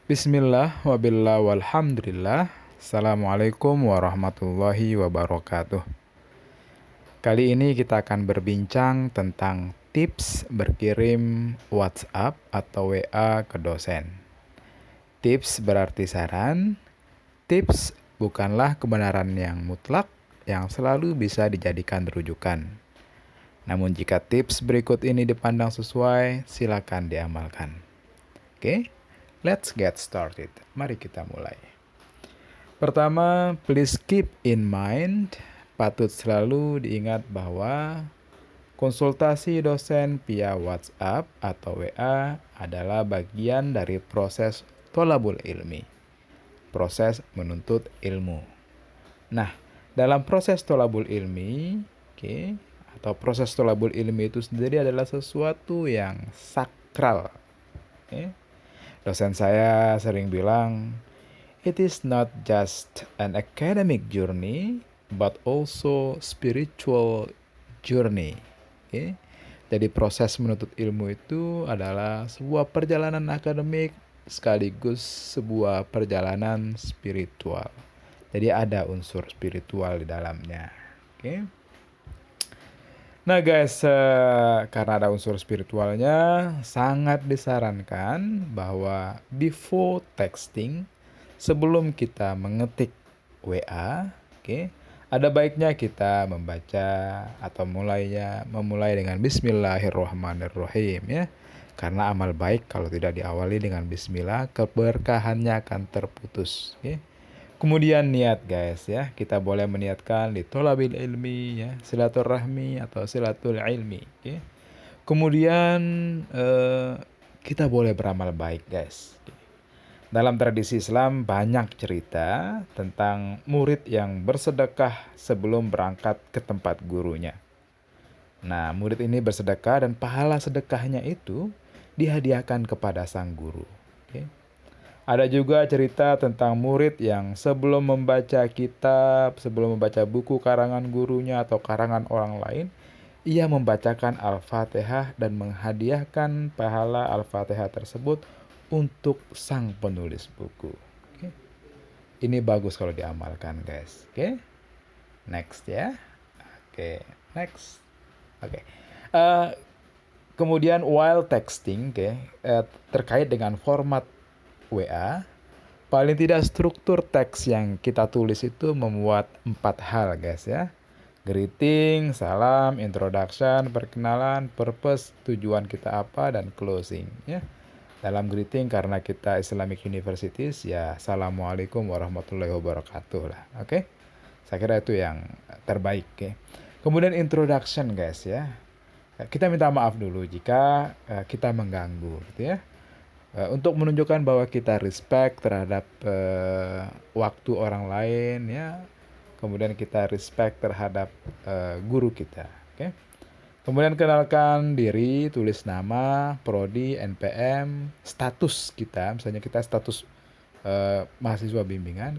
Bismillah, wabillah, walhamdulillah. Assalamualaikum warahmatullahi wabarakatuh. Kali ini kita akan berbincang tentang tips berkirim WhatsApp atau WA ke dosen. Tips berarti saran. Tips bukanlah kebenaran yang mutlak yang selalu bisa dijadikan rujukan. Namun jika tips berikut ini dipandang sesuai, silakan diamalkan. Oke? Let's get started. Mari kita mulai. Pertama, please keep in mind, patut selalu diingat bahwa konsultasi dosen via WhatsApp atau WA adalah bagian dari proses tholabul ilmi, proses menuntut ilmu. Nah, dalam proses tholabul ilmi, atau proses tholabul ilmi itu sendiri adalah sesuatu yang sakral. Dosen saya sering bilang, it is not just an academic journey, but also spiritual journey. Jadi proses menuntut ilmu itu adalah sebuah perjalanan akademik sekaligus sebuah perjalanan spiritual. Jadi ada unsur spiritual di dalamnya. Nah guys, karena ada unsur spiritualnya, sangat disarankan bahwa before texting, sebelum kita mengetik WA, ada baiknya kita membaca atau memulai dengan Bismillahirrahmanirrahim ya. Karena amal baik kalau tidak diawali dengan Bismillah, keberkahannya akan terputus. Kemudian niat guys ya, kita boleh meniatkan di tholabil ilmi ya, silaturahmi atau silatul ilmi. Kemudian kita boleh beramal baik guys. Dalam tradisi Islam banyak cerita tentang murid yang bersedekah sebelum berangkat ke tempat gurunya. Nah, murid ini bersedekah dan pahala sedekahnya itu dihadiahkan kepada sang guru. Ada juga cerita tentang murid yang sebelum membaca kitab, sebelum membaca buku karangan gurunya atau karangan orang lain, ia membacakan Al-Fatihah dan menghadiahkan pahala Al-Fatihah tersebut untuk sang penulis buku. Ini bagus kalau diamalkan guys. Next ya. Next. Kemudian while texting, terkait dengan format WA, paling tidak struktur teks yang kita tulis itu memuat 4 hal guys ya. Greeting, salam, introduction, perkenalan, purpose, tujuan kita apa, dan closing ya. Dalam greeting karena kita Islamic Universities ya Assalamualaikum warahmatullahi wabarakatuh lah. Saya kira itu yang terbaik ya. Kemudian introduction guys ya. Kita minta maaf dulu jika kita mengganggu gitu ya. Untuk menunjukkan bahwa kita respect terhadap waktu orang lain ya, kemudian kita respect terhadap guru kita. Kemudian kenalkan diri, tulis nama, prodi, NPM, status kita, misalnya kita status mahasiswa bimbingan.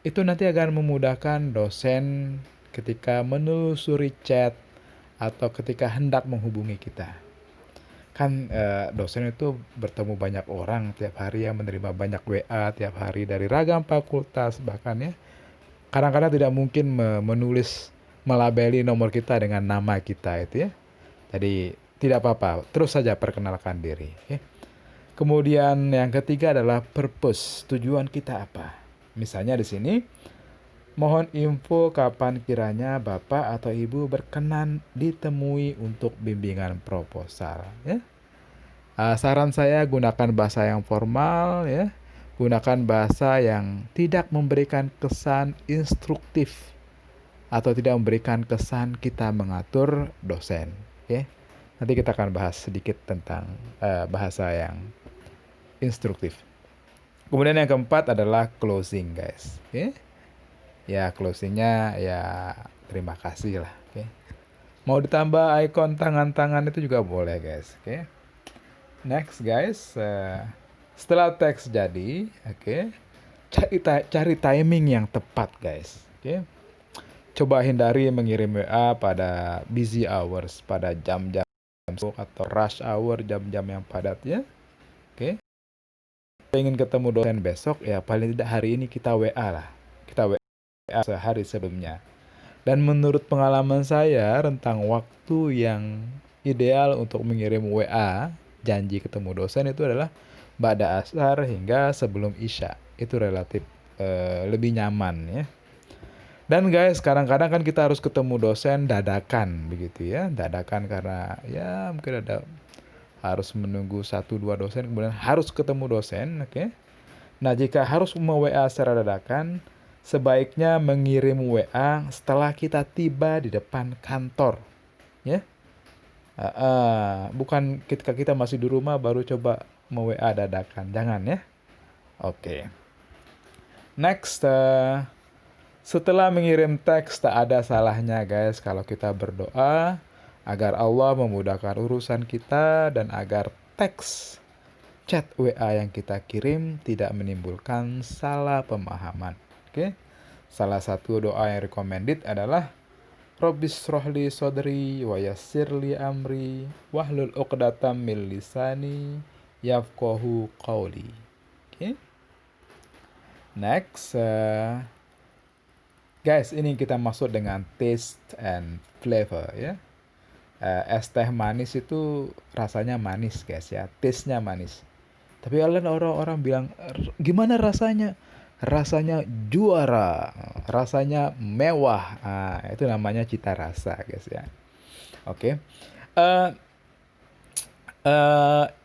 Itu nanti akan memudahkan dosen ketika menelusuri chat atau ketika hendak menghubungi kita. Kan dosen itu bertemu banyak orang tiap hari ya, menerima banyak WA tiap hari dari ragam fakultas bahkan ya. Kadang-kadang tidak mungkin menulis, melabeli nomor kita dengan nama kita itu ya. Jadi tidak apa-apa, terus saja perkenalkan diri. Kemudian yang ketiga adalah purpose, tujuan kita apa. Misalnya di sini, mohon info kapan kiranya Bapak atau Ibu berkenan ditemui untuk bimbingan proposal ya. Saran saya gunakan bahasa yang formal ya. Gunakan bahasa yang tidak memberikan kesan instruktif atau tidak memberikan kesan kita mengatur dosen. Nanti kita akan bahas sedikit tentang bahasa yang instruktif. Kemudian yang keempat adalah closing guys. Ya closingnya ya terima kasih lah. Mau ditambah icon tangan-tangan itu juga boleh guys. Next guys, setelah teks jadi, cari timing yang tepat guys. Coba hindari mengirim WA pada busy hours, pada jam-jam atau rush hour, jam-jam yang padat ya. ingin ketemu dosen besok, ya paling tidak hari ini kita WA lah. Kita WA sehari sebelumnya. Dan menurut pengalaman saya, rentang waktu yang ideal untuk mengirim WA janji ketemu dosen itu adalah ba'da asar hingga sebelum isya. Itu relatif lebih nyaman ya. Dan guys, kadang-kadang kan kita harus ketemu dosen dadakan begitu ya. Dadakan karena ya mungkin ada harus menunggu satu dua dosen, kemudian harus ketemu dosen, oke. Nah, jika harus me-WA secara dadakan, sebaiknya mengirim WA setelah kita tiba di depan kantor, ya. Bukan ketika kita masih di rumah baru coba me-WA dadakan, jangan ya. Oke. Next, setelah mengirim teks tak ada salahnya guys kalau kita berdoa agar Allah memudahkan urusan kita dan agar teks chat WA yang kita kirim tidak menimbulkan salah pemahaman. Oke. Salah satu doa yang recommended adalah Rabbis rohli sodri wa yassirli amri wahlul uqdatam min lisani yafqahu qawli. Oke. Next, guys, ini kita masuk dengan taste and flavor ya. Es teh manis itu rasanya manis guys ya, taste-nya manis. Tapi orang-orang bilang, gimana rasanya? Rasanya juara, rasanya mewah. Itu namanya cita rasa guys ya. Oke.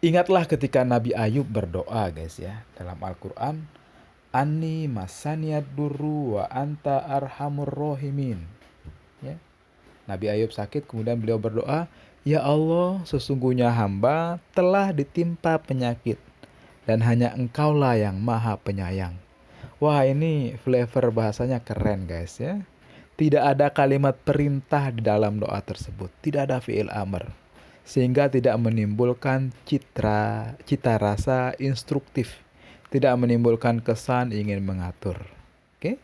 Ingatlah ketika Nabi Ayub berdoa guys ya. Dalam Al-Quran, Ani masaniyad durru wa anta arhamur rohimin. Ya. Nabi Ayub sakit, kemudian beliau berdoa, Ya Allah, sesungguhnya hamba telah ditimpa penyakit, dan hanya engkaulah yang maha penyayang. Wah, ini flavor bahasanya keren guys ya. Tidak ada kalimat perintah di dalam doa tersebut. Tidak ada fi'il amr. Sehingga tidak menimbulkan cita rasa instruktif. Tidak menimbulkan kesan ingin mengatur. Oke?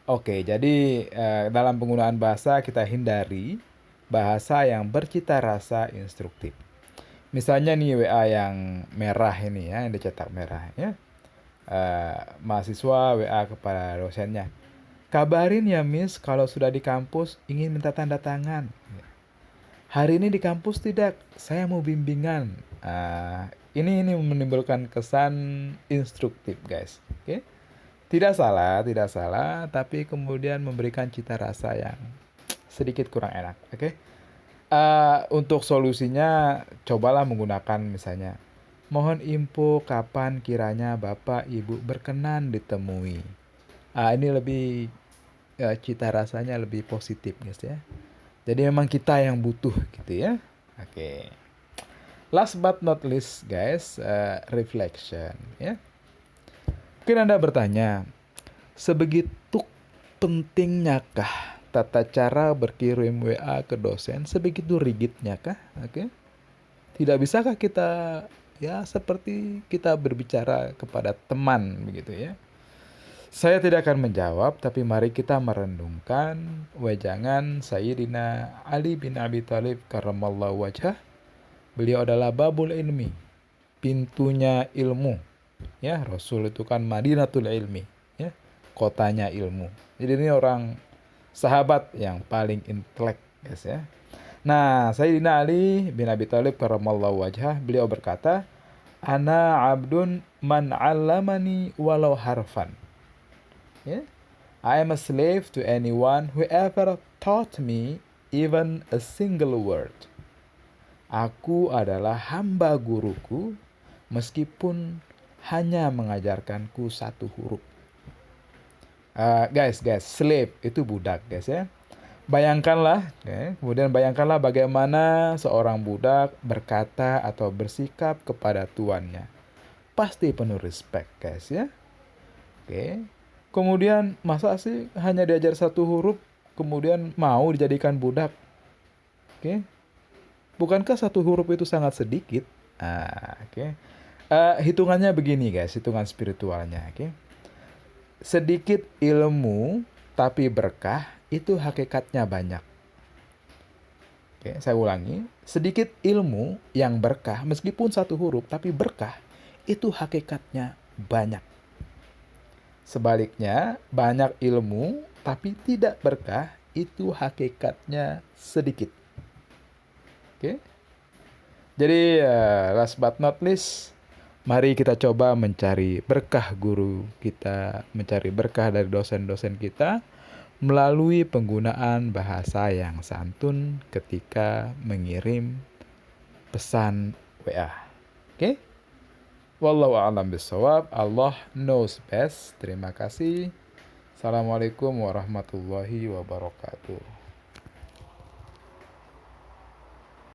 Oke, jadi dalam penggunaan bahasa kita hindari bahasa yang bercita rasa instruktif. Misalnya nih WA yang merah ini ya, yang dicetak merah ya. Mahasiswa WA kepada dosennya. Kabarin ya Miss kalau sudah di kampus ingin minta tanda tangan. Hari ini di kampus tidak, saya mau bimbingan. Ini menimbulkan kesan instruktif guys. Oke. Tidak salah, tapi kemudian memberikan cita rasa yang sedikit kurang enak. Oke. Untuk solusinya, cobalah menggunakan misalnya, mohon info kapan kiranya Bapak Ibu berkenan ditemui. Ini lebih cita rasanya lebih positif guys ya. Jadi memang kita yang butuh gitu ya. Oke. Last but not least guys, reflection ya. Mungkin Anda bertanya, sebegitu pentingnyakah tata cara berkirim WA ke dosen? Sebegitu rigidnyakah? Oke. Tidak bisakah kita ya seperti kita berbicara kepada teman begitu ya? Saya tidak akan menjawab, tapi mari kita merenungkan wejangan Sayyidina Ali bin Abi Thalib karramallahu wajhah. Beliau adalah babul ilmi, pintunya ilmu. Ya, Rasul itu kan Madinatul Ilmi, ya, kotanya ilmu. Jadi ini orang sahabat yang paling intelek, guys ya. Nah, Sayyidina Ali bin Abi Thalib karramallahu wajhah, beliau berkata, Ana abdun man 'allamani walau harfan. Ya. I am a slave to anyone who ever taught me even a single word. Aku adalah hamba guruku meskipun hanya mengajarkanku satu huruf. Guys, slave itu budak guys ya. Bayangkanlah, kemudian bayangkanlah bagaimana seorang budak berkata atau bersikap kepada tuannya. Pasti penuh respect guys ya. Oke. Kemudian masa sih hanya diajar satu huruf, kemudian mau dijadikan budak? Oke. Bukankah satu huruf itu sangat sedikit? Oke. Hitungannya begini guys, hitungan spiritualnya. Oke. Sedikit ilmu tapi berkah itu hakikatnya banyak. Oke, saya ulangi. Sedikit ilmu yang berkah meskipun satu huruf tapi berkah itu hakikatnya banyak. Sebaliknya, banyak ilmu tapi tidak berkah itu hakikatnya sedikit. Oke. Jadi last but not least, mari kita coba mencari berkah guru kita, mencari berkah dari dosen-dosen kita melalui penggunaan bahasa yang santun ketika mengirim pesan WA. Oke? Wallahu a'lam bishawab. Allah knows best. Terima kasih. Assalamualaikum warahmatullahi wabarakatuh.